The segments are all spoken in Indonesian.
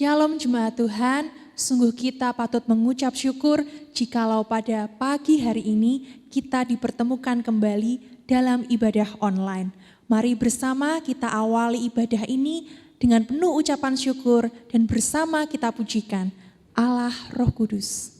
Shalom jemaat Tuhan, sungguh kita patut mengucap syukur jikalau pada pagi hari ini kita dipertemukan kembali dalam ibadah online. Mari bersama kita awali ibadah ini dengan penuh ucapan syukur dan bersama kita pujikan Allah Roh Kudus.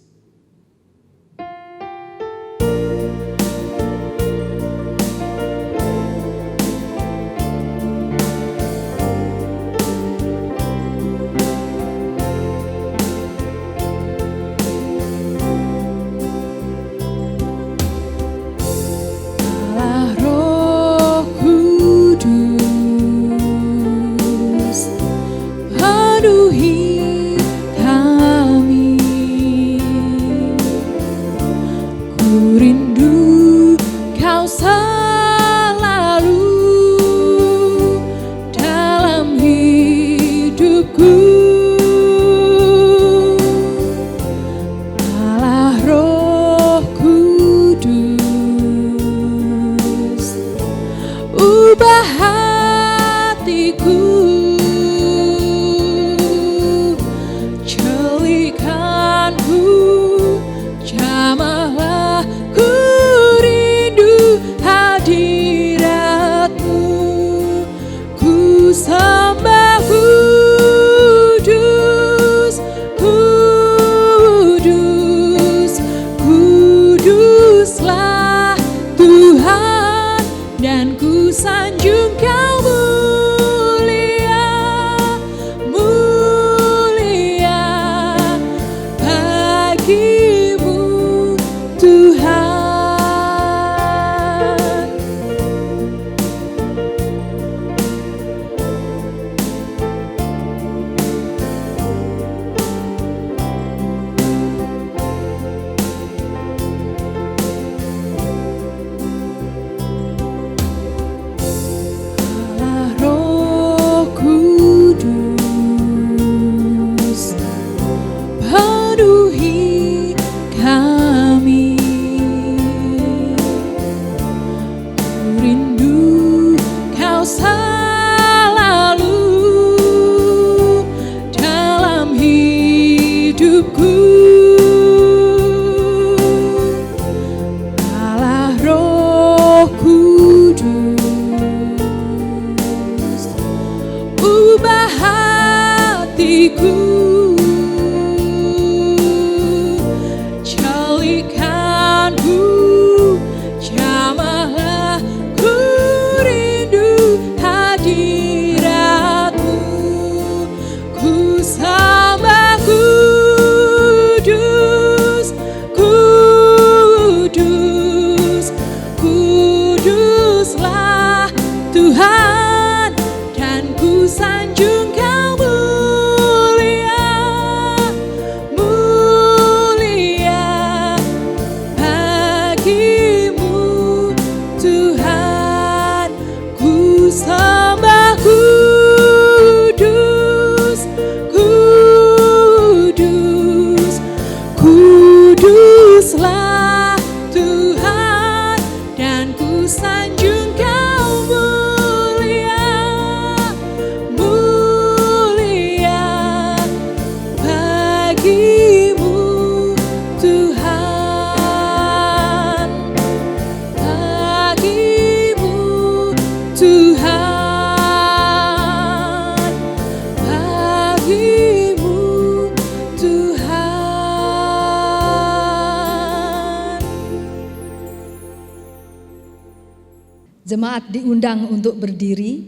Jemaat diundang untuk berdiri.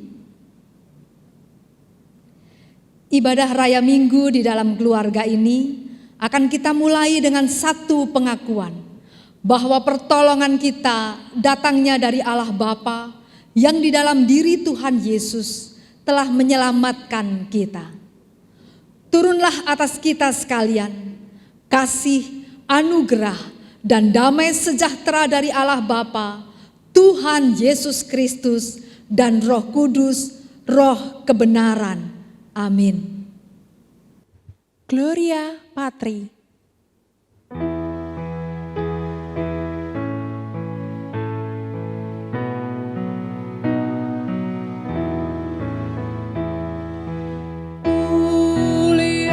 Ibadah Raya Minggu di dalam keluarga ini akan kita mulai dengan satu pengakuan bahwa pertolongan kita datangnya dari Allah Bapa yang di dalam diri Tuhan Yesus telah menyelamatkan kita. Turunlah atas kita sekalian kasih, anugerah, dan damai sejahtera dari Allah Bapa, Tuhan Yesus Kristus, dan Roh Kudus, Roh kebenaran. Amin. Gloria Patri. Mulia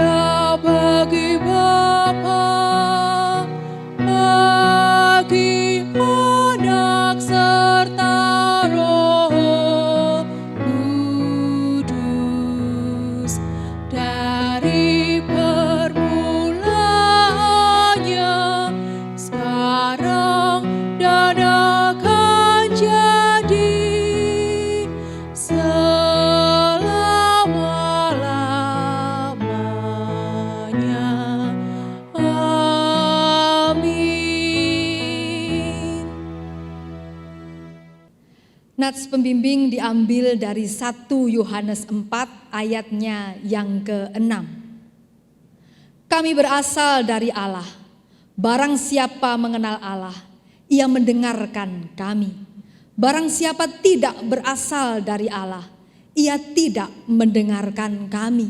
Nats pembimbing diambil dari 1 Yohanes 4 ayatnya yang ke-6. Kami berasal dari Allah. Barang siapa mengenal Allah, ia mendengarkan kami. Barang siapa tidak berasal dari Allah, ia tidak mendengarkan kami.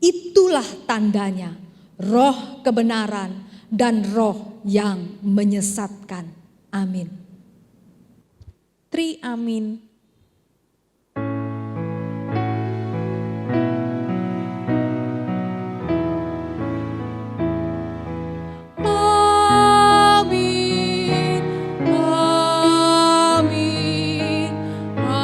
Itulah tandanya, roh kebenaran dan roh yang menyesatkan. Amin. Amin. Amin. Amin. Amin.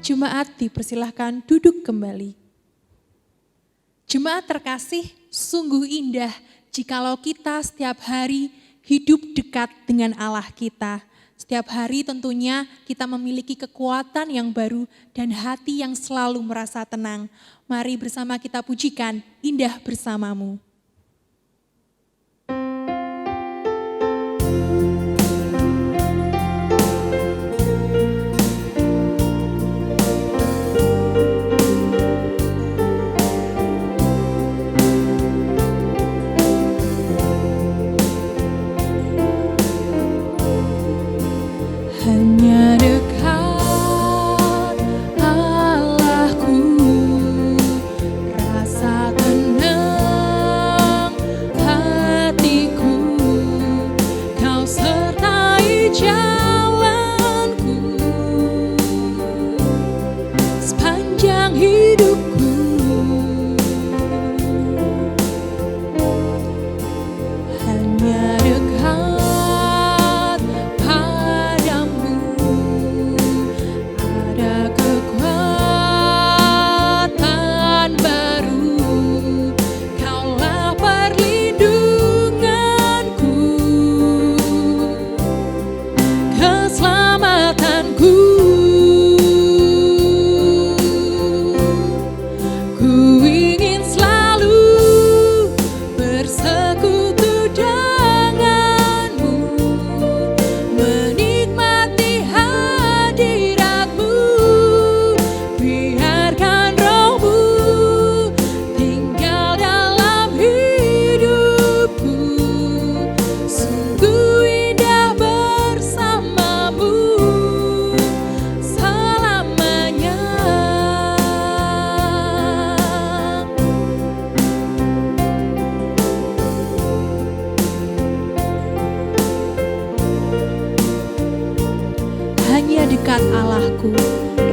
Jemaat dipersilahkan duduk kembali. Jemaat terkasih, sungguh indah jikalau kita setiap hari hidup dekat dengan Allah kita. Setiap hari tentunya kita memiliki kekuatan yang baru dan hati yang selalu merasa tenang. Mari bersama kita pujikan Indah Bersamamu. Hanya dekat Allahku, rasa tenang hatiku, Kau sertai jalanku sepanjang hidupku. Hanya dekat dekat Allahku,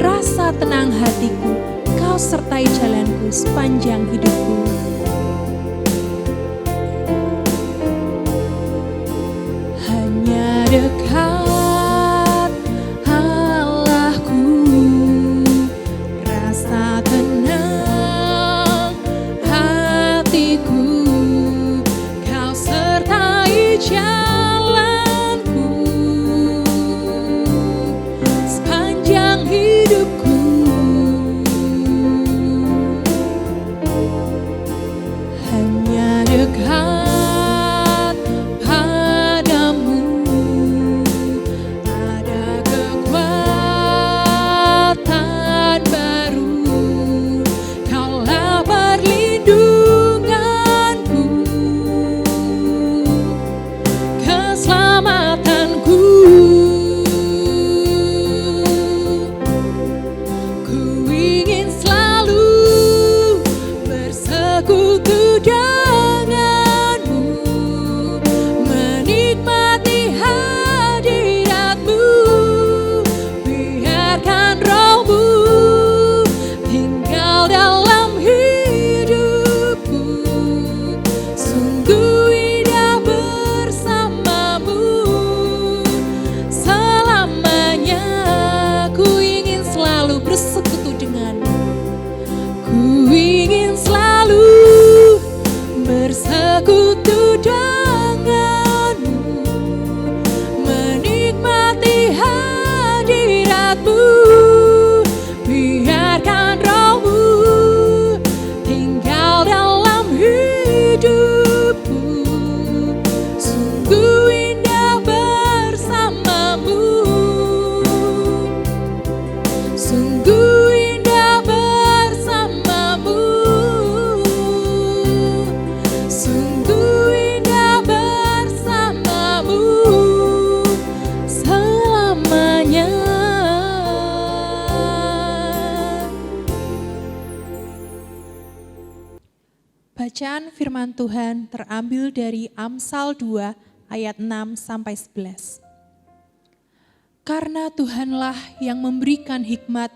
rasa tenang hatiku, Kau sertai jalanku sepanjang hidupku. Hanya dekat Allahku, rasa tenang hatiku, Kau sertai jalanku sepanjang hidupku. Sungguh indah bersamamu, sungguh indah bersamamu selamanya. Bacaan firman Tuhan terambil dari Amsal 2 ayat 6 sampai 11. Karena Tuhanlah yang memberikan hikmat,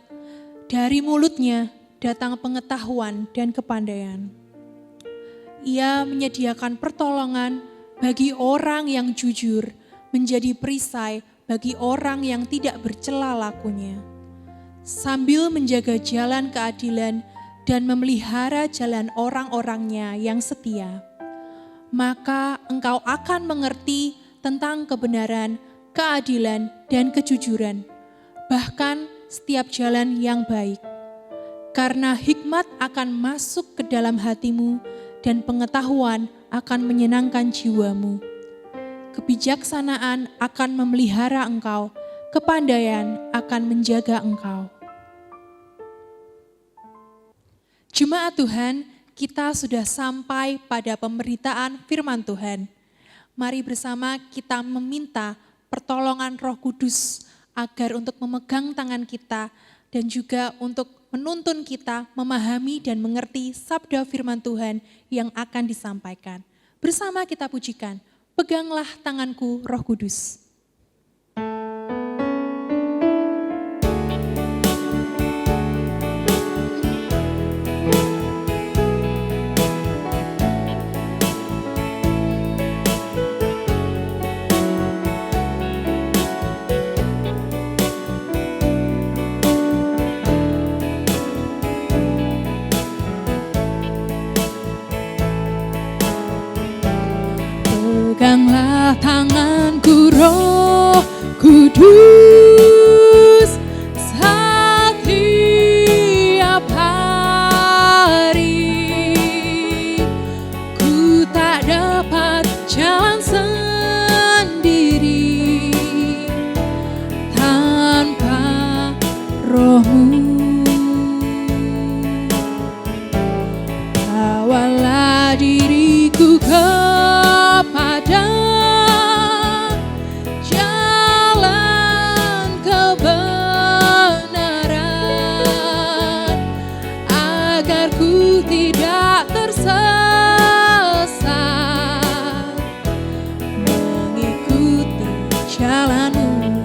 dari mulutnya datang pengetahuan dan kepandaian. Ia menyediakan pertolongan bagi orang yang jujur, menjadi perisai bagi orang yang tidak bercela lakunya. Sambil menjaga jalan keadilan dan memelihara jalan orang-orangnya yang setia, maka engkau akan mengerti tentang kebenaran, keadilan, dan kejujuran, bahkan setiap jalan yang baik. Karena hikmat akan masuk ke dalam hatimu dan pengetahuan akan menyenangkan jiwamu. Kebijaksanaan akan memelihara engkau, kepandaian akan menjaga engkau. Jemaat Tuhan, kita sudah sampai pada pemberitaan firman Tuhan. Mari bersama kita meminta pertolongan Roh Kudus agar untuk memegang tangan kita dan juga untuk menuntun kita memahami dan mengerti sabda firman Tuhan yang akan disampaikan. Bersama kita pujikan, peganglah tanganku Roh Kudus. Peganglah tanganku Roh Kudus setiap hari. Ku tak dapat jalan sendiri tanpa Roh-Mu. Bawalah diriku kepada jalan kebenaran, agar ku tidak tersesat mengikuti jalan-Mu.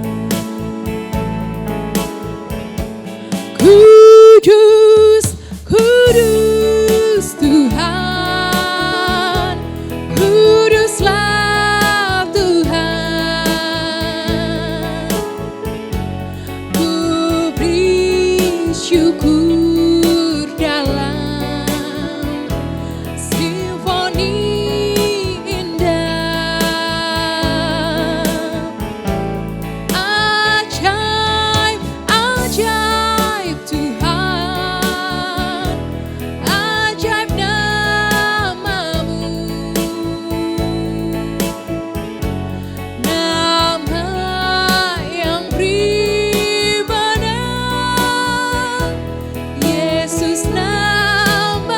Kudus, kudus Tuhan, kuduslah Tuhan. Ku beri syukur dalam simfoni indah. Ajaib, ajaib Tuhan, ajaib nama-Mu. Nama yang beri menang, Yesus namanya.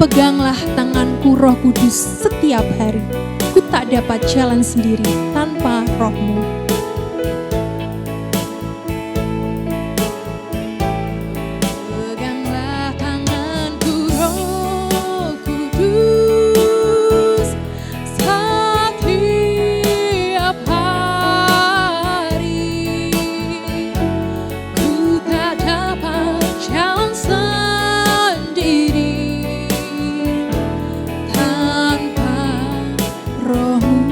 Peganglah tanganku Roh Kudus setiap hari. Ku tak dapat jalan sendiri tanpa Roh-Mu. Peganglah tanganku Roh Kudus setiap hari. Ku tak dapat jalan sendiri tanpa Roh-Mu.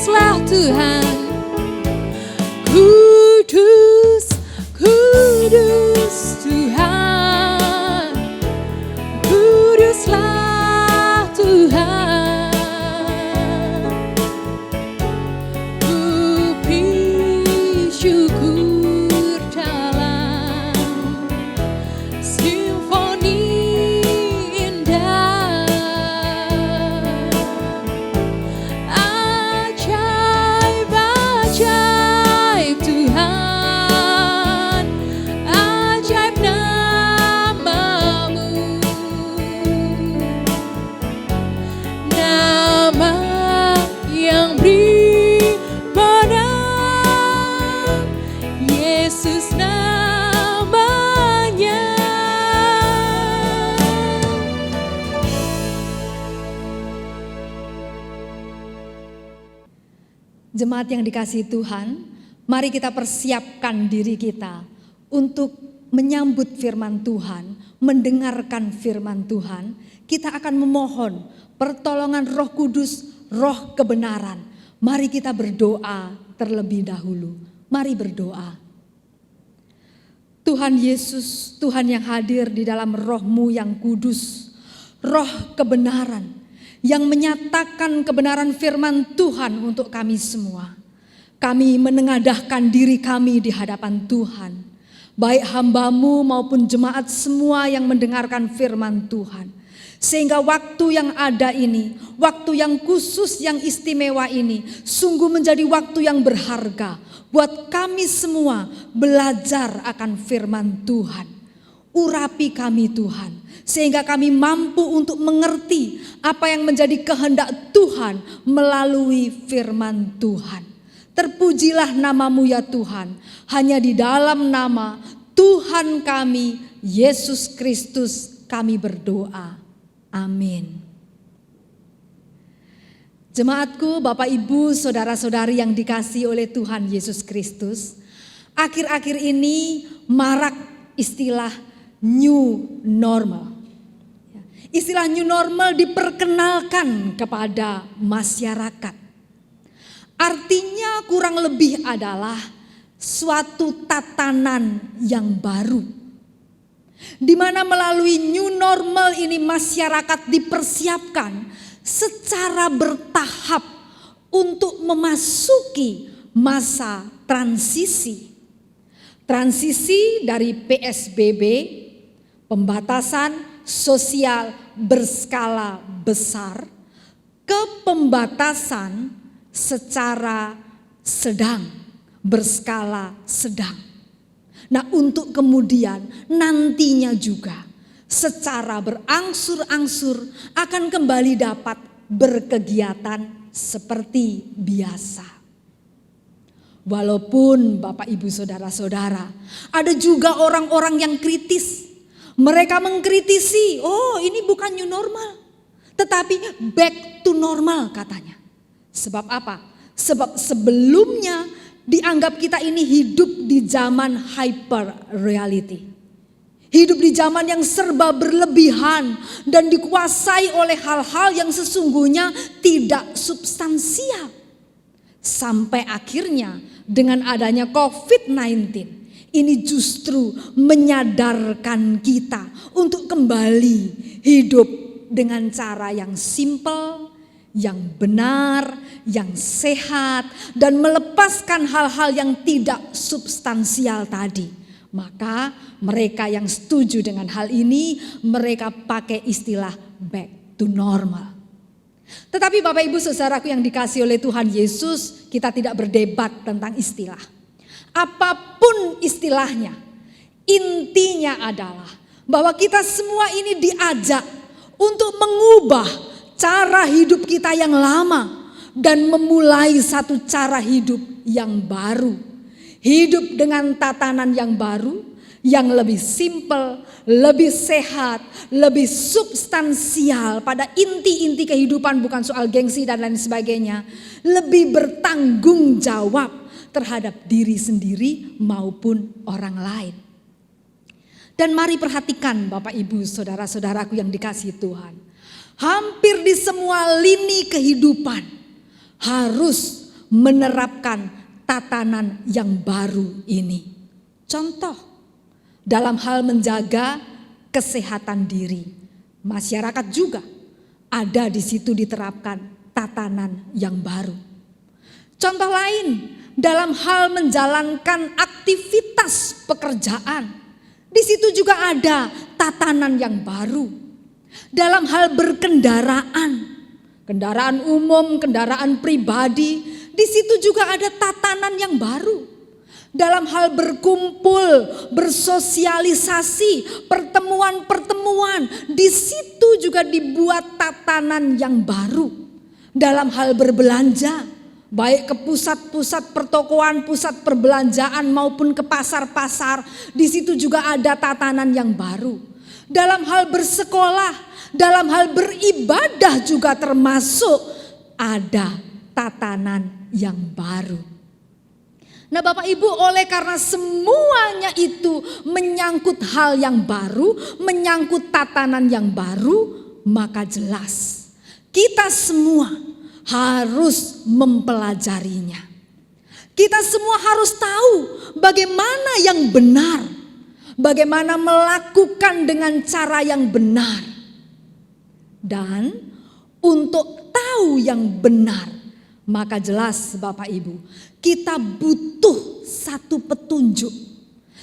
kuduslah Tuhan. Kudus, kudus Tuhan, kuduslah Tuhan. Ku beri syukur dalam simfoni indah. Ajaib, ajaib Tuhan, ajaib namamu. Nama yang beri menang, Yesus namanya. Jemaat yang dikasihi Tuhan, mari kita persiapkan diri kita untuk menyambut firman Tuhan, mendengarkan firman Tuhan. Kita akan memohon pertolongan Roh Kudus, Roh kebenaran. Mari kita berdoa terlebih dahulu. Mari berdoa. Tuhan Yesus, Tuhan yang hadir di dalam Roh-Mu yang kudus, Roh kebenaran, yang menyatakan kebenaran firman Tuhan untuk kami semua. Kami menengadahkan diri kami di hadapan Tuhan, baik hamba-Mu maupun jemaat semua yang mendengarkan firman Tuhan. Sehingga waktu yang ada ini, waktu yang khusus, yang istimewa ini, sungguh menjadi waktu yang berharga buat kami semua belajar akan firman Tuhan. Urapi kami Tuhan, sehingga kami mampu untuk mengerti apa yang menjadi kehendak Tuhan melalui firman Tuhan. Terpujilah nama-Mu ya Tuhan, hanya di dalam nama Tuhan kami, Yesus Kristus, kami berdoa. Amin. Jemaatku, Bapak Ibu, saudara-saudari yang dikasihi oleh Tuhan Yesus Kristus, akhir-akhir ini marak istilah new normal. Istilah new normal diperkenalkan kepada masyarakat. Artinya kurang lebih adalah suatu tatanan yang baru, di mana melalui new normal ini masyarakat dipersiapkan secara bertahap untuk memasuki masa transisi. Transisi dari PSBB, pembatasan sosial berskala besar, ke pembatasan secara sedang, berskala sedang. Nah, untuk kemudian nantinya juga secara berangsur-angsur akan kembali dapat berkegiatan seperti biasa. Walaupun Bapak Ibu Saudara-saudara, ada juga orang-orang yang kritis. Mereka mengkritisi, oh ini bukan new normal, tetapi back to normal katanya. Sebab apa? Sebab sebelumnya dianggap kita ini hidup di zaman hyper reality. Hidup di zaman yang serba berlebihan dan dikuasai oleh hal-hal yang sesungguhnya tidak substansial. Sampai akhirnya dengan adanya COVID-19, ini justru menyadarkan kita untuk kembali hidup dengan cara yang simple, yang benar, yang sehat, dan melepaskan hal-hal yang tidak substansial tadi. Maka mereka yang setuju dengan hal ini, mereka pakai istilah back to normal. Tetapi Bapak Ibu Saudaraku yang dikasihi oleh Tuhan Yesus, kita tidak berdebat tentang istilah. Apapun istilahnya, intinya adalah bahwa kita semua ini diajak untuk mengubah cara hidup kita yang lama dan memulai satu cara hidup yang baru. Hidup dengan tatanan yang baru, yang lebih simpel, lebih sehat, lebih substansial pada inti-inti kehidupan, bukan soal gengsi dan lain sebagainya. Lebih bertanggung jawab terhadap diri sendiri maupun orang lain. Dan mari perhatikan Bapak Ibu saudara-saudaraku yang dikasihi Tuhan. Hampir di semua lini kehidupan harus menerapkan tatanan yang baru ini. Contoh, dalam hal menjaga kesehatan diri, masyarakat juga ada di situ diterapkan tatanan yang baru. Contoh lain, dalam hal menjalankan aktivitas pekerjaan, di situ juga ada tatanan yang baru. Dalam hal berkendaraan, kendaraan umum, kendaraan pribadi, di situ juga ada tatanan yang baru. Dalam hal berkumpul, bersosialisasi, pertemuan-pertemuan, di situ juga dibuat tatanan yang baru. Dalam hal berbelanja, baik ke pusat-pusat pertokoan, pusat perbelanjaan maupun ke pasar-pasar, di situ juga ada tatanan yang baru. Dalam hal bersekolah, dalam hal beribadah juga termasuk ada tatanan yang baru. Nah Bapak Ibu, oleh karena semuanya itu menyangkut hal yang baru, menyangkut tatanan yang baru, maka jelas kita semua harus mempelajarinya. Kita semua harus tahu bagaimana yang benar, bagaimana melakukan dengan cara yang benar. Dan untuk tahu yang benar, maka jelas Bapak Ibu, kita butuh satu petunjuk.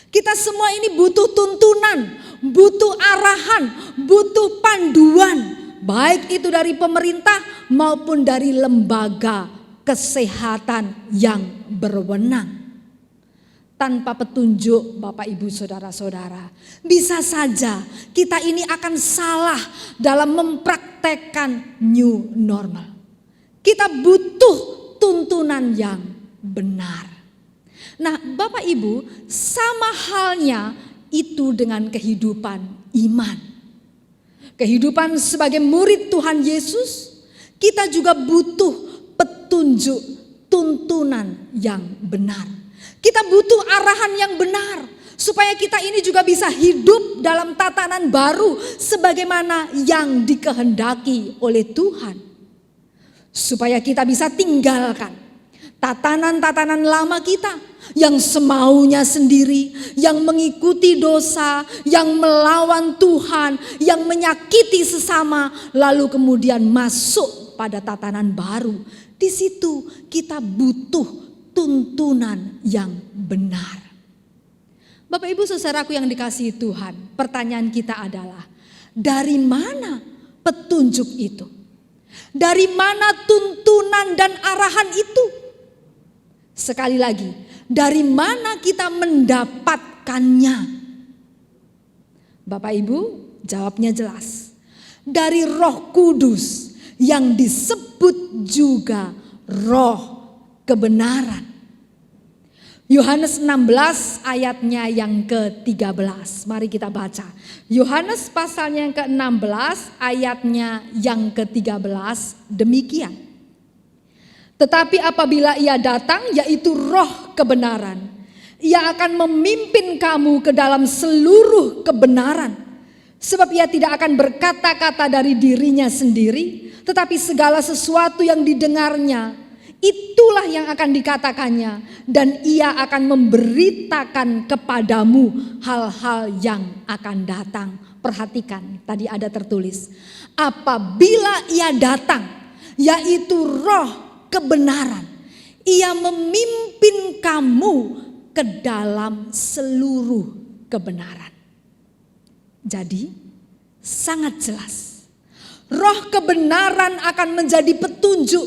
Kita semua ini butuh tuntunan, butuh arahan, butuh panduan. Baik itu dari pemerintah maupun dari lembaga kesehatan yang berwenang. Tanpa petunjuk Bapak Ibu Saudara-saudara, bisa saja kita ini akan salah dalam mempraktekkan new normal. Kita butuh tuntunan yang benar. Nah Bapak Ibu, sama halnya itu dengan kehidupan iman. Kehidupan sebagai murid Tuhan Yesus, kita juga butuh petunjuk, tuntunan yang benar. Kita butuh arahan yang benar, supaya kita ini juga bisa hidup dalam tatanan baru sebagaimana yang dikehendaki oleh Tuhan. Supaya kita bisa tinggalkan tatanan-tatanan lama kita yang semaunya sendiri, yang mengikuti dosa, yang melawan Tuhan, yang menyakiti sesama, lalu kemudian masuk pada tatanan baru. Di situ kita butuh tuntunan yang benar. Bapak Ibu Saudaraku yang dikasihi Tuhan, pertanyaan kita adalah, dari mana petunjuk itu? Dari mana tuntunan dan arahan itu? Sekali lagi, dari mana kita mendapatkannya? Bapak Ibu, jawabnya jelas. Dari Roh Kudus yang disebut juga Roh kebenaran. Yohanes 16 ayatnya yang ke-13. Mari kita baca. Yohanes pasalnya yang ke-16 ayatnya yang ke-13 demikian. Tetapi apabila ia datang, yaitu Roh kebenaran, ia akan memimpin kamu ke dalam seluruh kebenaran. Sebab ia tidak akan berkata-kata dari dirinya sendiri, tetapi segala sesuatu yang didengarnya, itulah yang akan dikatakannya, dan ia akan memberitakan kepadamu hal-hal yang akan datang. Perhatikan, tadi ada tertulis, apabila ia datang, yaitu Roh kebenaran, ia memimpin kamu ke dalam seluruh kebenaran. Jadi sangat jelas, Roh kebenaran akan menjadi petunjuk,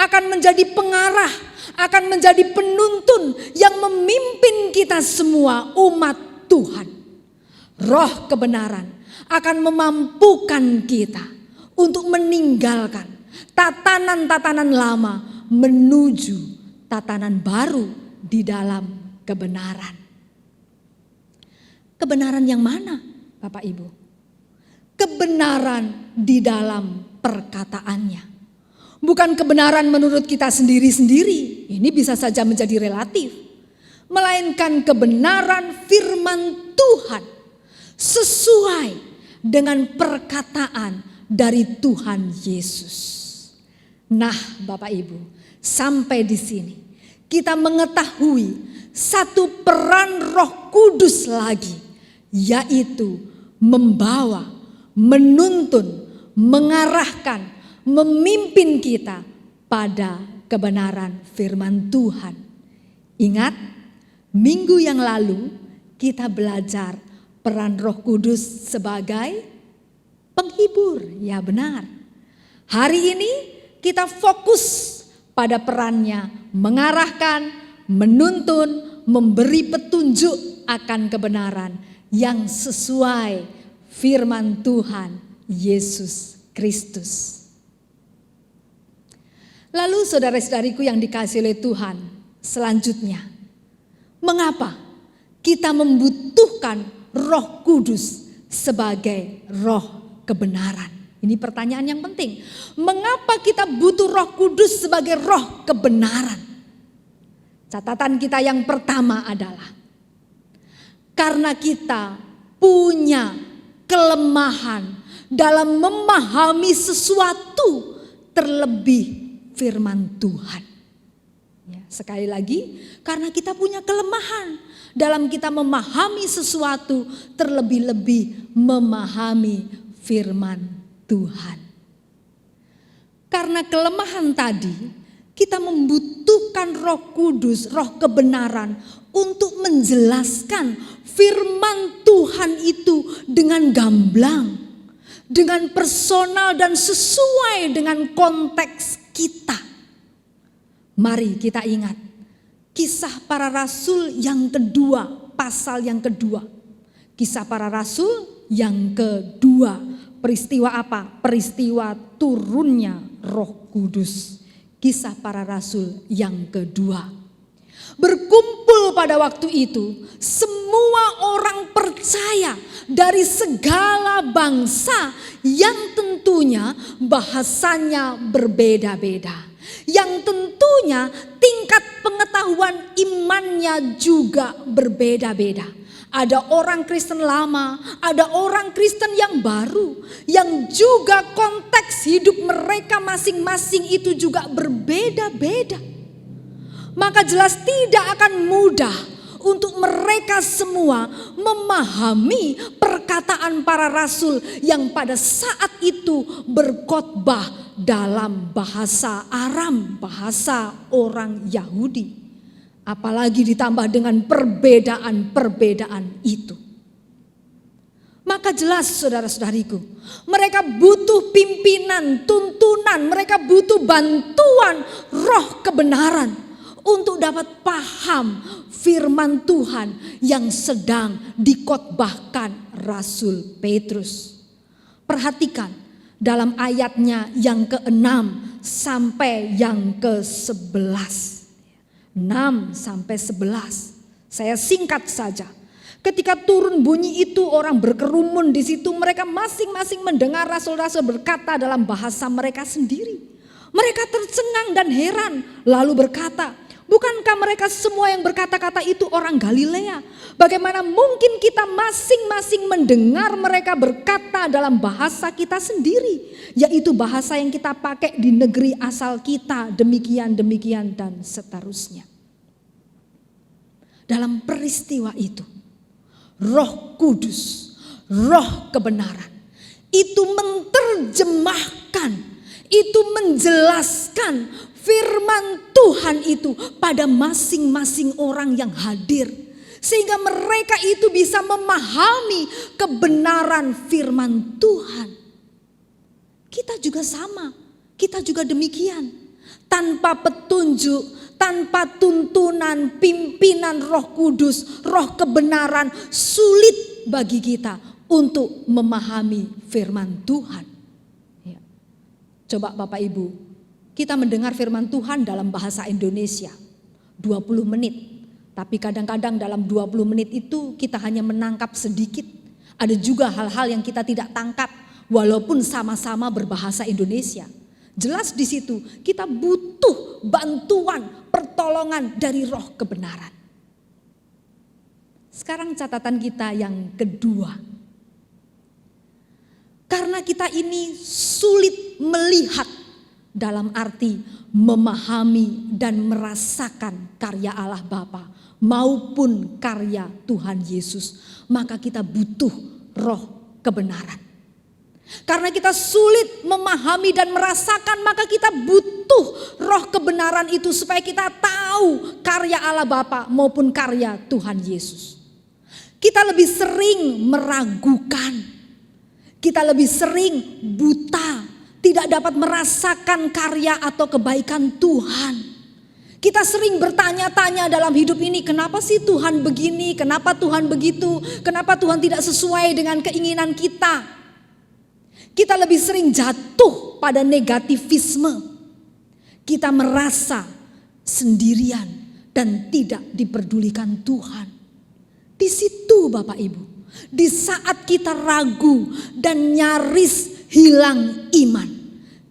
akan menjadi pengarah, akan menjadi penuntun yang memimpin kita semua umat Tuhan. Roh kebenaran akan memampukan kita untuk meninggalkan tatanan-tatanan lama menuju tatanan baru di dalam kebenaran. Kebenaran yang mana, Bapak Ibu? Kebenaran di dalam perkataannya. Bukan kebenaran menurut kita sendiri-sendiri, ini bisa saja menjadi relatif. Melainkan kebenaran firman Tuhan sesuai dengan perkataan dari Tuhan Yesus. Nah Bapak Ibu, Sampai di sini kita mengetahui satu peran Roh Kudus lagi, yaitu membawa, menuntun, mengarahkan, memimpin kita pada kebenaran firman Tuhan. Ingat, minggu yang lalu kita belajar peran Roh Kudus sebagai penghibur, ya benar. Hari ini kita fokus pada perannya mengarahkan, menuntun, memberi petunjuk akan kebenaran yang sesuai firman Tuhan Yesus Kristus. Lalu saudara-saudariku yang dikasihi oleh Tuhan, selanjutnya, mengapa kita membutuhkan Roh Kudus sebagai roh kebenaran? Ini pertanyaan yang penting. Mengapa kita butuh Roh Kudus sebagai roh kebenaran? Catatan kita yang pertama adalah karena kita punya kelemahan dalam memahami sesuatu, terlebih firman Tuhan. Ya, sekali lagi, karena kita punya kelemahan dalam kita memahami sesuatu, terlebih-lebih memahami firman Tuhan. Karena kelemahan tadi, kita membutuhkan Roh Kudus, roh kebenaran untuk menjelaskan firman Tuhan itu dengan gamblang, dengan personal dan sesuai dengan konteks kita. Mari kita ingat Kisah Para Rasul yang kedua, pasal yang kedua. Kisah Para Rasul yang kedua. Peristiwa apa? Peristiwa turunnya Roh Kudus. Kisah Para Rasul yang kedua. Berkumpul pada waktu itu semua orang percaya dari segala bangsa yang tentunya bahasanya berbeda-beda. Yang tentunya tingkat pengetahuan imannya juga berbeda-beda. Ada orang Kristen lama, ada orang Kristen yang baru, yang juga konteks hidup mereka masing-masing itu juga berbeda-beda. Maka jelas tidak akan mudah untuk mereka semua memahami perkataan para rasul yang pada saat itu berkhotbah dalam bahasa Aram, bahasa orang Yahudi. Apalagi ditambah dengan perbedaan-perbedaan itu. Maka jelas saudara-saudariku, mereka butuh pimpinan, tuntunan, mereka butuh bantuan roh kebenaran untuk dapat paham firman Tuhan yang sedang dikhotbahkan Rasul Petrus. Perhatikan dalam ayatnya yang ke-6 sampai yang ke-11. 6 sampai 11. Saya singkat saja. Ketika turun bunyi itu, orang berkerumun di situ, mereka masing-masing mendengar rasul-rasul berkata dalam bahasa mereka sendiri. Mereka tercengang dan heran, lalu berkata, bukankah mereka semua yang berkata-kata itu orang Galilea? Bagaimana mungkin kita masing-masing mendengar mereka berkata dalam bahasa kita sendiri, yaitu bahasa yang kita pakai di negeri asal kita, demikian dan seterusnya. Dalam peristiwa itu, Roh Kudus, roh kebenaran, itu menerjemahkan, itu menjelaskan firman Tuhan itu pada masing-masing orang yang hadir. Sehingga mereka itu bisa memahami kebenaran firman Tuhan. Kita juga sama, kita juga demikian. Tanpa petunjuk, tanpa tuntunan, pimpinan Roh Kudus, roh kebenaran, sulit bagi kita untuk memahami firman Tuhan. Ya. Coba Bapak Ibu, kita mendengar firman Tuhan dalam bahasa Indonesia 20 menit. Tapi kadang-kadang dalam 20 menit itu kita hanya menangkap sedikit. Ada juga hal-hal yang kita tidak tangkap walaupun sama-sama berbahasa Indonesia. Jelas di situ kita butuh bantuan, pertolongan dari roh kebenaran. Sekarang catatan kita yang kedua. Karena kita ini sulit melihat dalam arti memahami dan merasakan karya Allah Bapa maupun karya Tuhan Yesus, maka kita butuh roh kebenaran. Karena kita sulit memahami dan merasakan, maka kita butuh roh kebenaran itu supaya kita tahu karya Allah Bapa maupun karya Tuhan Yesus. Kita lebih sering meragukan, kita lebih sering buta, tidak dapat merasakan karya atau kebaikan Tuhan. Kita sering bertanya-tanya dalam hidup ini, kenapa sih Tuhan begini, kenapa Tuhan begitu, kenapa Tuhan tidak sesuai dengan keinginan kita. Kita lebih sering jatuh pada negativisme. Kita merasa sendirian dan tidak diperdulikan Tuhan. Di situ Bapak Ibu, di saat kita ragu dan nyaris hilang iman,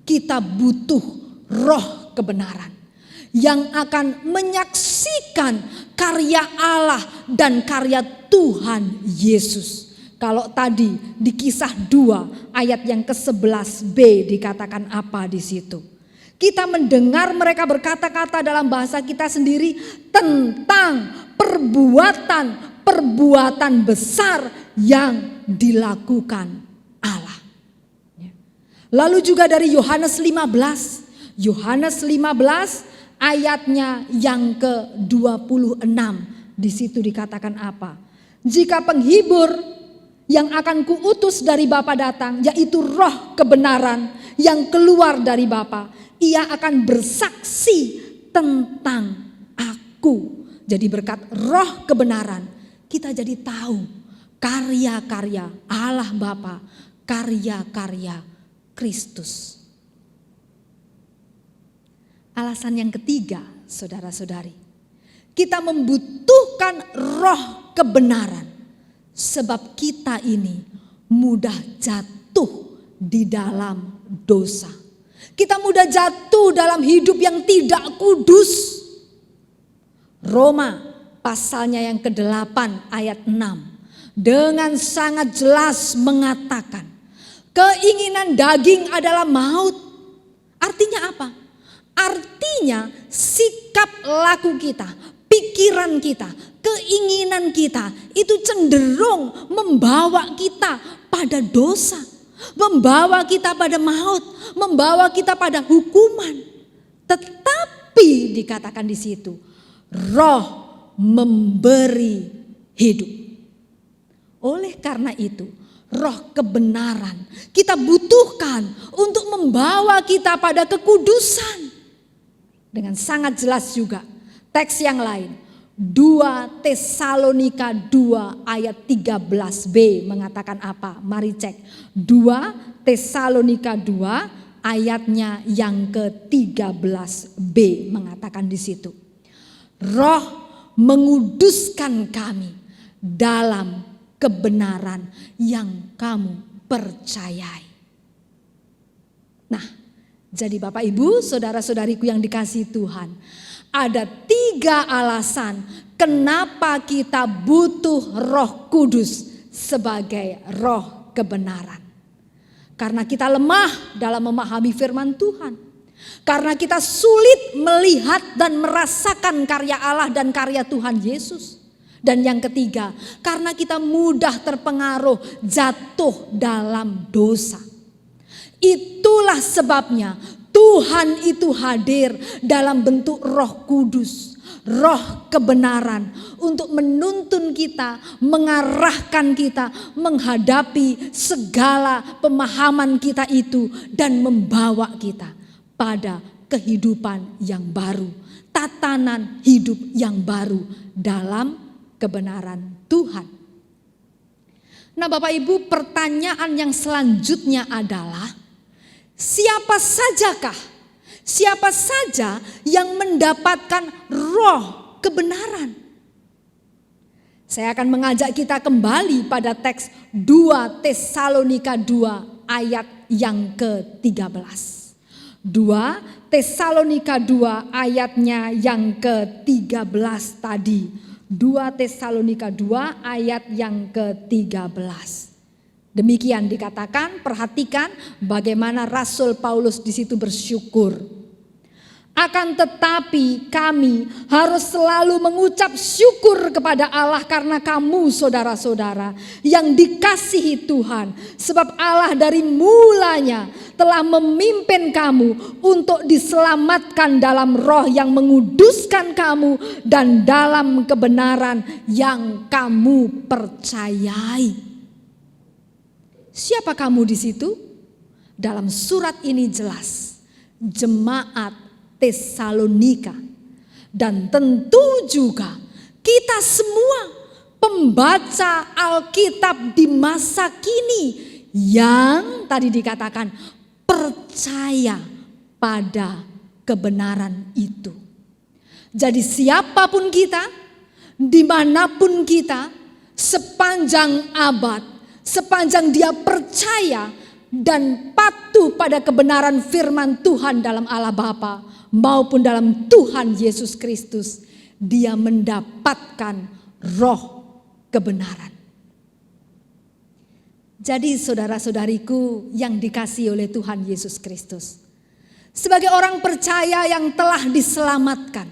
kita butuh roh kebenaran yang akan menyaksikan karya Allah dan karya Tuhan Yesus. Kalau tadi di Kisah 2 ayat yang ke-11b dikatakan apa di situ? Kita mendengar mereka berkata-kata dalam bahasa kita sendiri tentang perbuatan besar yang dilakukan Allah. Lalu juga dari Yohanes 15 ayatnya yang ke-26, di situ dikatakan apa? Jika penghibur yang akan kuutus dari Bapa datang, yaitu roh kebenaran yang keluar dari Bapa, ia akan bersaksi tentang aku. Jadi berkat roh kebenaran kita jadi tahu karya-karya Allah Bapa, karya-karya Kristus. Alasan yang ketiga, saudara-saudari, kita membutuhkan roh kebenaran sebab kita ini mudah jatuh di dalam dosa. Kita mudah jatuh dalam hidup yang tidak kudus. Roma pasalnya yang ke-8 ayat 6 dengan sangat jelas mengatakan, keinginan daging adalah maut. Artinya apa? Artinya sikap laku kita, pikiran kita, keinginan kita itu cenderung membawa kita pada dosa, membawa kita pada maut, membawa kita pada hukuman. Tetapi dikatakan di situ, roh memberi hidup. Oleh karena itu, roh kebenaran kita butuhkan untuk membawa kita pada kekudusan. Dengan sangat jelas juga teks yang lain, 2 Tesalonika 2 ayat 13b mengatakan apa? Mari cek. 2 Tesalonika 2 ayatnya yang ke-13b mengatakan di situ. Roh menguduskan kami dalam kebenaran yang kamu percayai. Nah, jadi Bapak Ibu, saudara-saudariku yang dikasihi Tuhan, ada 3 alasan kenapa kita butuh Roh Kudus sebagai roh kebenaran. Karena kita lemah dalam memahami firman Tuhan. Karena kita sulit melihat dan merasakan karya Allah dan karya Tuhan Yesus. Dan yang ketiga, karena kita mudah terpengaruh jatuh dalam dosa. Itulah sebabnya Tuhan itu hadir dalam bentuk Roh Kudus, roh kebenaran untuk menuntun kita, mengarahkan kita, menghadapi segala pemahaman kita itu dan membawa kita pada kehidupan yang baru, tatanan hidup yang baru dalam kebenaran Tuhan. Nah, Bapak Ibu, pertanyaan yang selanjutnya adalah, siapa saja yang mendapatkan roh kebenaran? Saya akan mengajak kita kembali pada teks 2 Tesalonika 2 ayat yang ke-13. 2 Tesalonika 2 ayatnya yang ke-13 tadi. 2 Tesalonika 2 ayat yang ke-13. Demikian dikatakan, perhatikan bagaimana Rasul Paulus di situ bersyukur. Akan tetapi kami harus selalu mengucap syukur kepada Allah karena kamu saudara-saudara yang dikasihi Tuhan. Sebab Allah dari mulanya telah memimpin kamu untuk diselamatkan dalam roh yang menguduskan kamu dan dalam kebenaran yang kamu percayai. Siapa kamu di situ? Dalam surat ini jelas, jemaat Tesalonika, dan tentu juga kita semua pembaca Alkitab di masa kini yang tadi dikatakan percaya pada kebenaran itu. Jadi siapapun kita, dimanapun kita, sepanjang abad, sepanjang dia percaya dan patuh pada kebenaran firman Tuhan dalam Allah Bapa maupun dalam Tuhan Yesus Kristus, dia mendapatkan roh kebenaran. Jadi saudara-saudariku yang dikasihi oleh Tuhan Yesus Kristus, sebagai orang percaya yang telah diselamatkan,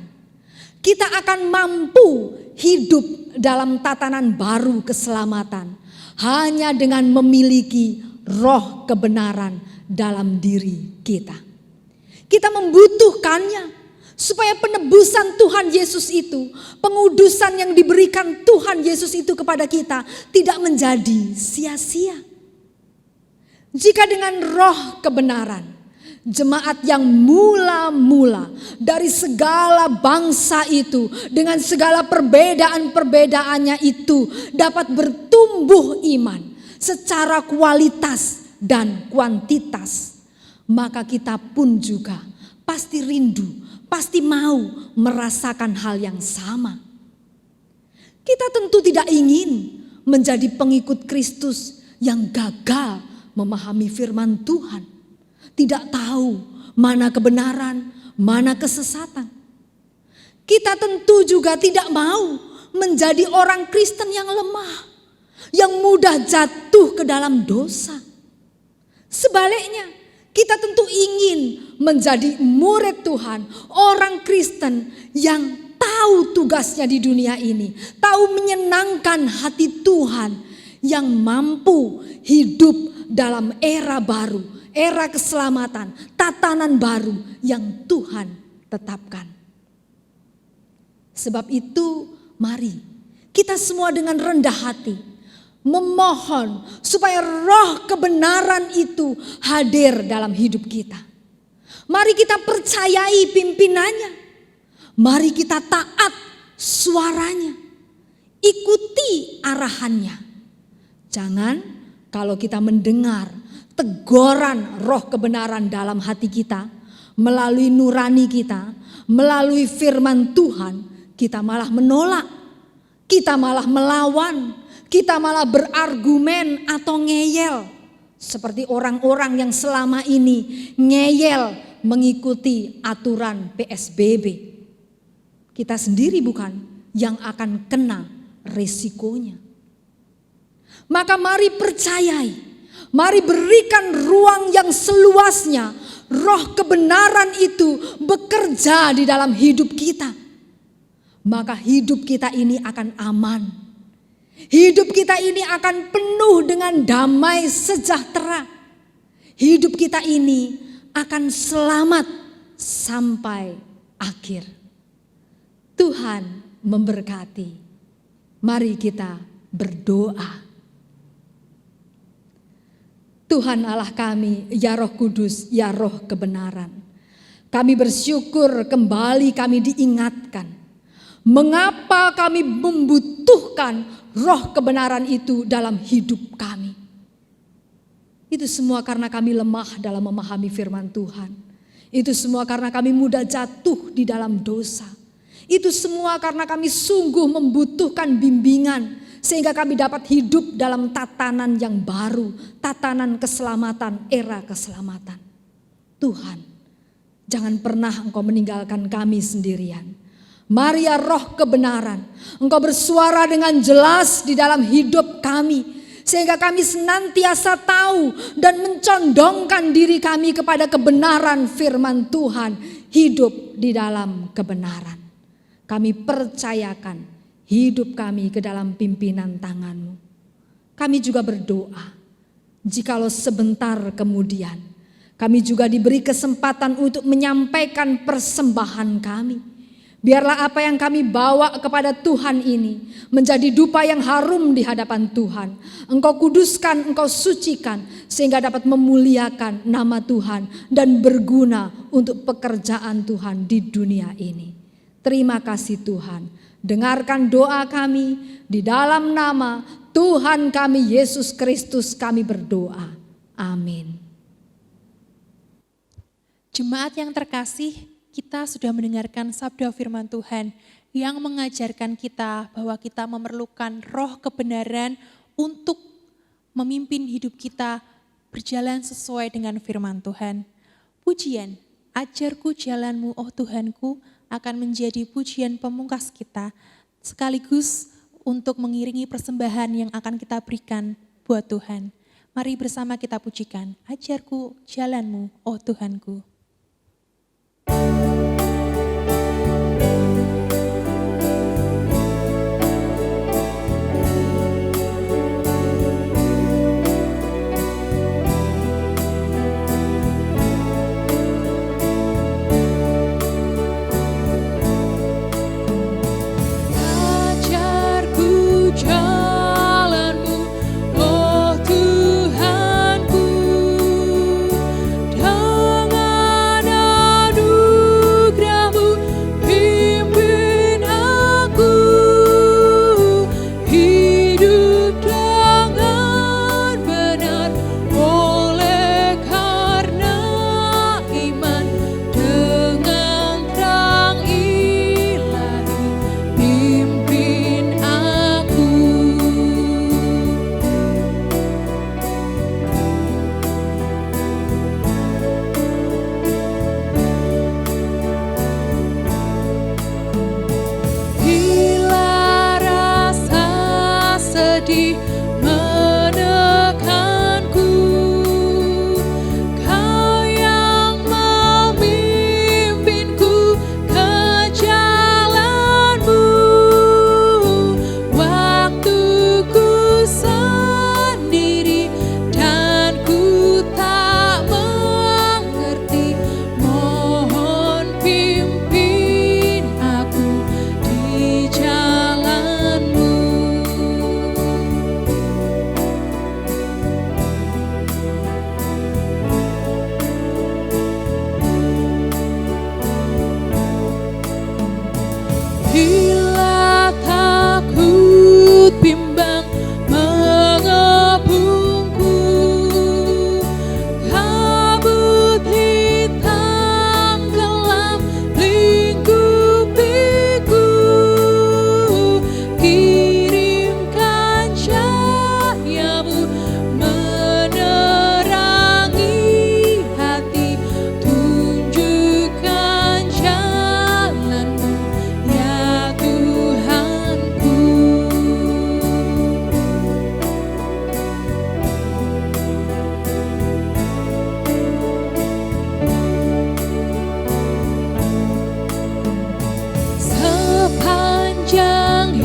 kita akan mampu hidup dalam tatanan baru keselamatan hanya dengan memiliki roh kebenaran dalam diri kita. Kita membutuhkannya supaya penebusan Tuhan Yesus itu, pengudusan yang diberikan Tuhan Yesus itu kepada kita tidak menjadi sia-sia. Jika dengan roh kebenaran, jemaat yang mula-mula dari segala bangsa itu dengan segala perbedaan-perbedaannya itu dapat bertumbuh iman secara kualitas dan kuantitas, maka kita pun juga pasti rindu, pasti mau merasakan hal yang sama. Kita tentu tidak ingin menjadi pengikut Kristus yang gagal memahami firman Tuhan, tidak tahu mana kebenaran, mana kesesatan. Kita tentu juga tidak mau menjadi orang Kristen yang lemah, yang mudah jatuh ke dalam dosa. Sebaliknya, kita tentu ingin menjadi murid Tuhan, orang Kristen yang tahu tugasnya di dunia ini, tahu menyenangkan hati Tuhan, yang mampu hidup dalam era baru, era keselamatan, tatanan baru yang Tuhan tetapkan. Sebab itu, mari kita semua dengan rendah hati memohon supaya roh kebenaran itu hadir dalam hidup kita. Mari kita percayai pimpinannya. Mari kita taat suaranya. Ikuti arahannya. Jangan kalau kita mendengar teguran roh kebenaran dalam hati kita, melalui nurani kita, melalui firman Tuhan, kita malah menolak, kita malah melawan, kita malah berargumen atau ngeyel. Seperti orang-orang yang selama ini ngeyel mengikuti aturan PSBB. Kita sendiri bukan yang akan kena resikonya. Maka mari percayai, mari berikan ruang yang seluasnya. Roh kebenaran itu bekerja di dalam hidup kita. Maka hidup kita ini akan aman. Hidup kita ini akan penuh dengan damai sejahtera. Hidup kita ini akan selamat sampai akhir. Tuhan memberkati. Mari kita berdoa. Tuhan Allah kami, ya Roh Kudus, ya Roh kebenaran. Kami bersyukur kembali kami diingatkan. Mengapa kami membutuhkan roh kebenaran itu dalam hidup kami. Itu semua karena kami lemah dalam memahami firman Tuhan. Itu semua karena kami mudah jatuh di dalam dosa. Itu semua karena kami sungguh membutuhkan bimbingan. Sehingga kami dapat hidup dalam tatanan yang baru. Tatanan keselamatan, era keselamatan. Tuhan, jangan pernah Engkau meninggalkan kami sendirian. Mari ya roh kebenaran, Engkau bersuara dengan jelas di dalam hidup kami. sehingga kami senantiasa tahu dan mencondongkan diri kami kepada kebenaran firman Tuhan, hidup di dalam kebenaran. Kami percayakan hidup kami ke dalam pimpinan tangan-Mu. Kami juga berdoa, jikalau sebentar kemudian kami juga diberi kesempatan untuk menyampaikan persembahan kami. Biarlah apa yang kami bawa kepada Tuhan ini menjadi dupa yang harum di hadapan Tuhan. Engkau kuduskan, Engkau sucikan, sehingga dapat memuliakan nama Tuhan dan berguna untuk pekerjaan Tuhan di dunia ini. Terima kasih Tuhan. Dengarkan doa kami di dalam nama Tuhan kami Yesus Kristus kami berdoa. Amin. Jemaat yang terkasih, kita sudah mendengarkan sabda firman Tuhan yang mengajarkan kita bahwa kita memerlukan roh kebenaran untuk memimpin hidup kita berjalan sesuai dengan firman Tuhan. Pujian, ajarku jalanmu oh Tuhanku, akan menjadi pujian pemungkas kita, sekaligus untuk mengiringi persembahan yang akan kita berikan buat Tuhan. Mari bersama kita pujikan, ajarku jalanmu oh Tuhanku.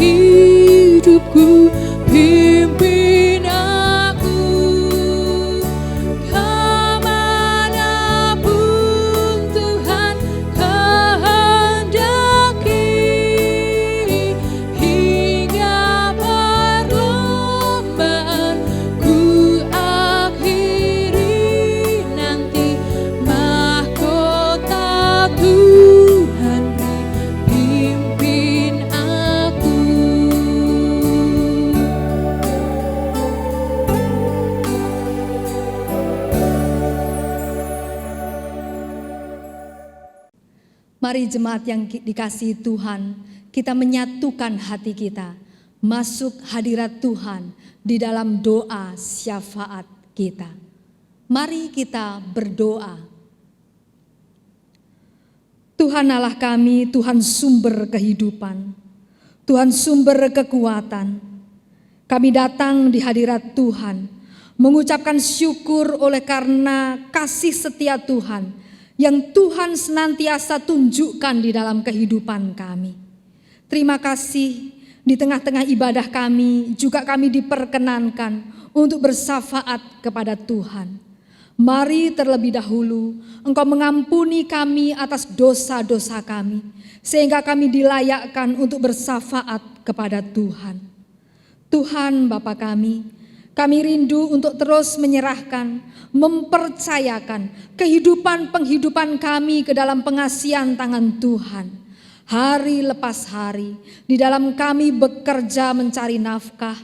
hidupku, pimpin aku kemanapun Tuhan kehendaki, hingga perlombaan ku akhiri nanti, mahkota Tuhan beri, pimpin aku. Mari jemaat yang dikasihi Tuhan, kita menyatukan hati kita, masuk hadirat Tuhan di dalam doa syafaat kita. Mari kita berdoa. Tuhan Allah kami, Tuhan sumber kehidupan, Tuhan sumber kekuatan. Kami datang di hadirat Tuhan, mengucapkan syukur oleh karena kasih setia Tuhan yang Tuhan senantiasa tunjukkan di dalam kehidupan kami. Terima kasih di tengah-tengah ibadah kami juga kami diperkenankan untuk bersyafaat kepada Tuhan. Mari terlebih dahulu Engkau mengampuni kami atas dosa-dosa kami, sehingga kami dilayakkan untuk bersyafaat kepada Tuhan. Tuhan Bapa kami rindu untuk terus menyerahkan, mempercayakan penghidupan kami ke dalam pengasihan tangan Tuhan. Hari lepas hari, di dalam kami bekerja mencari nafkah,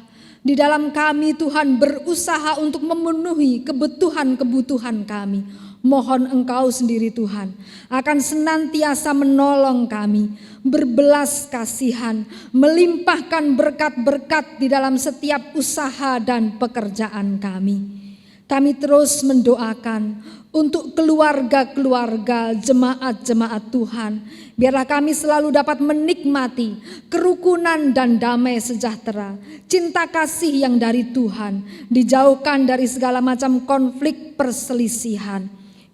di dalam kami Tuhan berusaha untuk memenuhi kebutuhan kami. Mohon Engkau sendiri Tuhan akan senantiasa menolong kami, berbelas kasihan, melimpahkan berkat-berkat di dalam setiap usaha dan pekerjaan kami. Kami terus mendoakan untuk keluarga-keluarga jemaat-jemaat Tuhan. Biarlah kami selalu dapat menikmati kerukunan dan damai sejahtera, cinta kasih yang dari Tuhan, dijauhkan dari segala macam konflik perselisihan.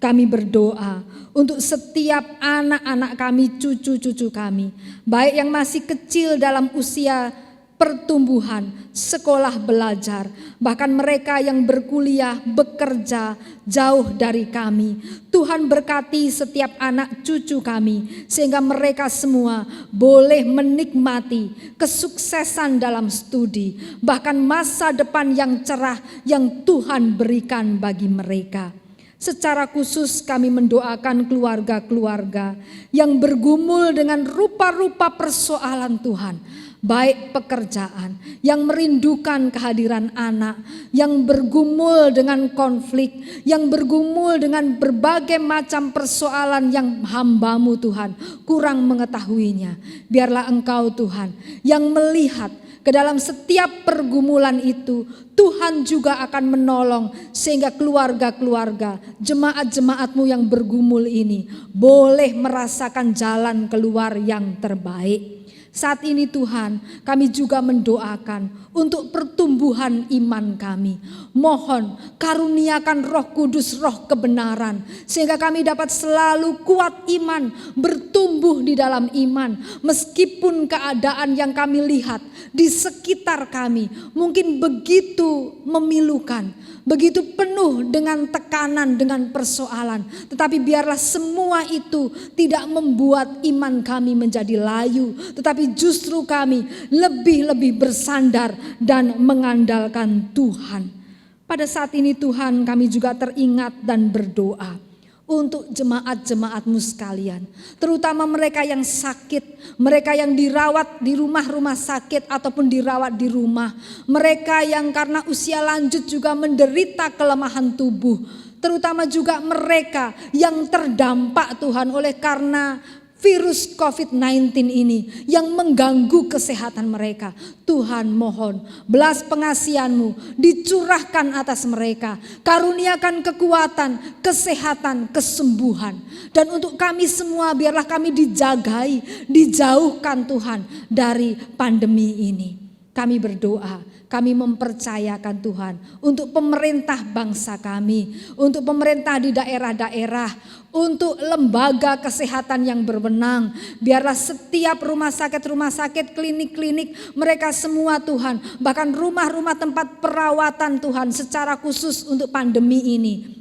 Kami berdoa untuk setiap anak-anak kami, cucu-cucu kami, baik yang masih kecil dalam usia pertumbuhan, sekolah belajar, bahkan mereka yang berkuliah, bekerja jauh dari kami. Tuhan berkati setiap anak cucu kami, sehingga mereka semua boleh menikmati kesuksesan dalam studi, bahkan masa depan yang cerah yang Tuhan berikan bagi mereka. Secara khusus kami mendoakan keluarga-keluarga yang bergumul dengan rupa-rupa persoalan Tuhan, baik pekerjaan, yang merindukan kehadiran anak, yang bergumul dengan konflik, yang bergumul dengan berbagai macam persoalan yang hamba-Mu Tuhan kurang mengetahuinya. Biarlah Engkau Tuhan yang melihat ke dalam setiap pergumulan itu, Tuhan juga akan menolong sehingga keluarga-keluarga, jemaat-jemaat-Mu yang bergumul ini boleh merasakan jalan keluar yang terbaik. Saat ini Tuhan, kami juga mendoakan untuk pertumbuhan iman kami. Mohon karuniakan Roh Kudus, roh kebenaran, sehingga kami dapat selalu kuat iman, bertumbuh di dalam iman. Meskipun keadaan yang kami lihat di sekitar kami mungkin begitu memilukan, begitu penuh dengan tekanan, dengan persoalan. Tetapi biarlah semua itu tidak membuat iman kami menjadi layu, tetapi justru kami lebih-lebih bersandar dan mengandalkan Tuhan. Pada saat ini Tuhan, kami juga teringat dan berdoa untuk jemaat-jemaat-Mu sekalian, terutama mereka yang sakit, mereka yang dirawat di rumah-rumah sakit ataupun dirawat di rumah, mereka yang karena usia lanjut juga menderita kelemahan tubuh, terutama juga mereka yang terdampak Tuhan oleh karena virus COVID-19 ini yang mengganggu kesehatan mereka. Tuhan mohon belas pengasihan-Mu dicurahkan atas mereka. Karuniakan kekuatan, kesehatan, kesembuhan. Dan untuk kami semua biarlah kami dijagai, dijauhkan Tuhan dari pandemi ini. Kami berdoa, kami mempercayakan Tuhan untuk pemerintah bangsa kami, untuk pemerintah di daerah-daerah, untuk lembaga kesehatan yang berwenang. Biarlah setiap rumah sakit, klinik-klinik, mereka semua Tuhan, bahkan rumah-rumah tempat perawatan Tuhan secara khusus untuk pandemi ini.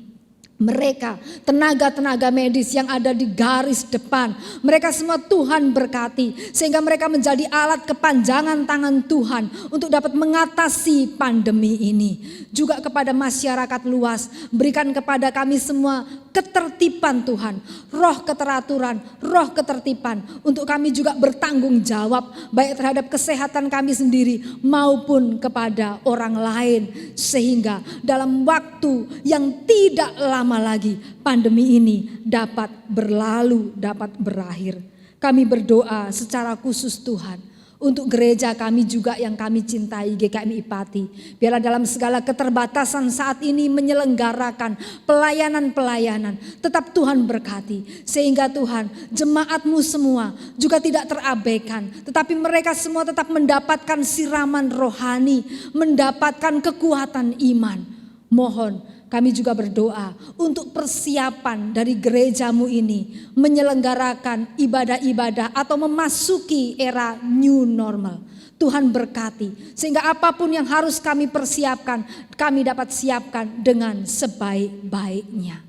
Mereka, tenaga-tenaga medis yang ada di garis depan, mereka semua Tuhan berkati, sehingga mereka menjadi alat kepanjangan tangan Tuhan untuk dapat mengatasi pandemi ini. Juga kepada masyarakat luas, berikan kepada kami semua ketertiban Tuhan, roh keteraturan, roh ketertiban, untuk kami juga bertanggung jawab baik terhadap kesehatan kami sendiri maupun kepada orang lain, sehingga dalam waktu yang tidak lama lagi pandemi ini dapat berlalu, dapat berakhir. Kami berdoa secara khusus Tuhan Untuk gereja kami juga yang kami cintai, GKMI Pati. Biarlah dalam segala keterbatasan saat ini menyelenggarakan pelayanan-pelayanan. Tetap Tuhan berkati. Sehingga Tuhan, jemaat-Mu semua juga tidak terabaikan. Tetapi mereka semua tetap mendapatkan siraman rohani, mendapatkan kekuatan iman. Mohon kami juga berdoa untuk persiapan dari gerejamu ini menyelenggarakan ibadah-ibadah atau memasuki era new normal. Tuhan berkati sehingga apapun yang harus kami persiapkan, kami dapat siapkan dengan sebaik-baiknya.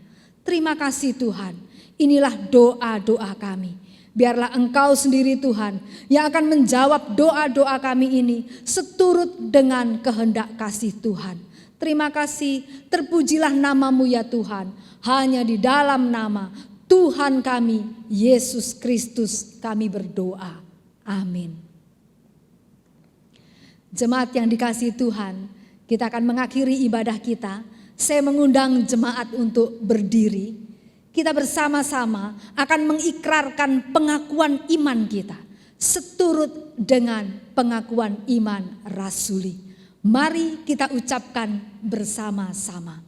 Terima kasih Tuhan, inilah doa-doa kami. Biarlah Engkau sendiri Tuhan yang akan menjawab doa-doa kami ini seturut dengan kehendak kasih Tuhan. Terima kasih, terpujilah nama-Mu ya Tuhan. Hanya di dalam nama Tuhan kami, Yesus Kristus kami berdoa. Amin. Jemaat yang dikasihi Tuhan, kita akan mengakhiri ibadah kita. Saya mengundang jemaat untuk berdiri. Kita bersama-sama akan mengikrarkan pengakuan iman kita. Seturut dengan pengakuan iman rasuli. Mari kita ucapkan bersama-sama.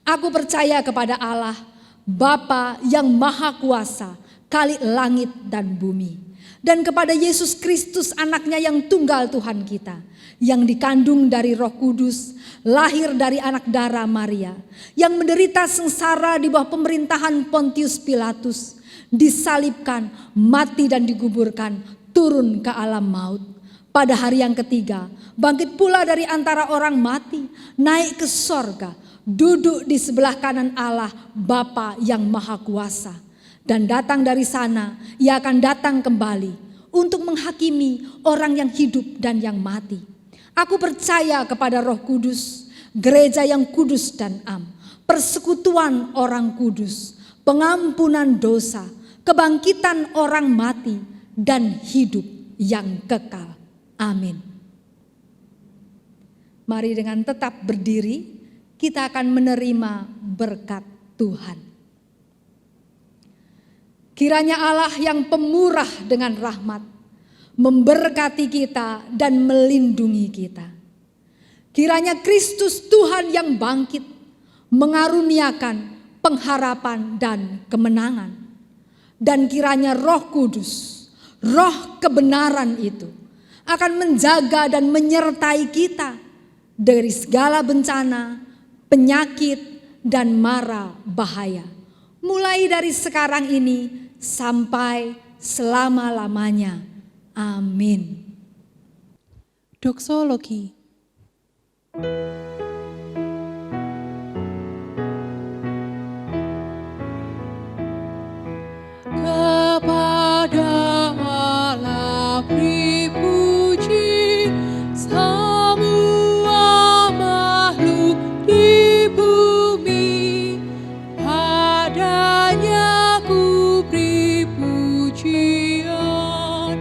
Aku percaya kepada Allah, Bapa yang Maha Kuasa, Khalik langit dan bumi. Dan kepada Yesus Kristus anaknya yang tunggal Tuhan kita. Yang dikandung dari Roh Kudus, lahir dari anak darah Maria. Yang menderita sengsara di bawah pemerintahan Pontius Pilatus. Disalibkan, mati dan dikuburkan, turun ke alam maut. Pada hari yang ketiga, bangkit pula dari antara orang mati, naik ke sorga, duduk di sebelah kanan Allah Bapa yang Maha Kuasa. Dan datang dari sana, Ia akan datang kembali untuk menghakimi orang yang hidup dan yang mati. Aku percaya kepada Roh Kudus, gereja yang kudus dan am, persekutuan orang kudus, pengampunan dosa, kebangkitan orang mati, dan hidup yang kekal. Amin. Mari dengan tetap berdiri, kita akan menerima berkat Tuhan. Kiranya Allah yang pemurah dengan rahmat, memberkati kita dan melindungi kita. Kiranya Kristus Tuhan yang bangkit, mengaruniakan pengharapan dan kemenangan. Dan kiranya Roh Kudus, Roh kebenaran itu, akan menjaga dan menyertai kita dari segala bencana, penyakit, dan mara bahaya. Mulai dari sekarang ini sampai selama-lamanya. Amin. Doksologi. Kepada Allah dipuji semua makhluk di bumi, padanya ku beri pujian,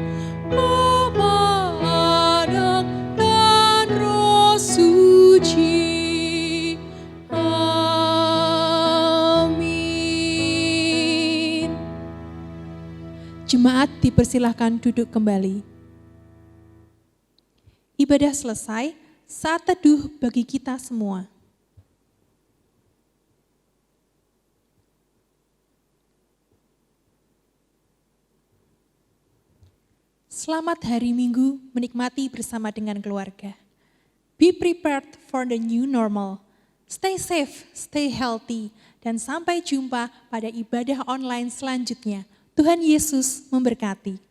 Bapa, Anak, dan Roh Suci. Amin. Jemaat dipersilahkan duduk kembali. Ibadah selesai, saat teduh bagi kita semua. Selamat hari Minggu menikmati bersama dengan keluarga. Be prepared for the new normal. Stay safe, stay healthy, dan sampai jumpa pada ibadah online selanjutnya. Tuhan Yesus memberkati.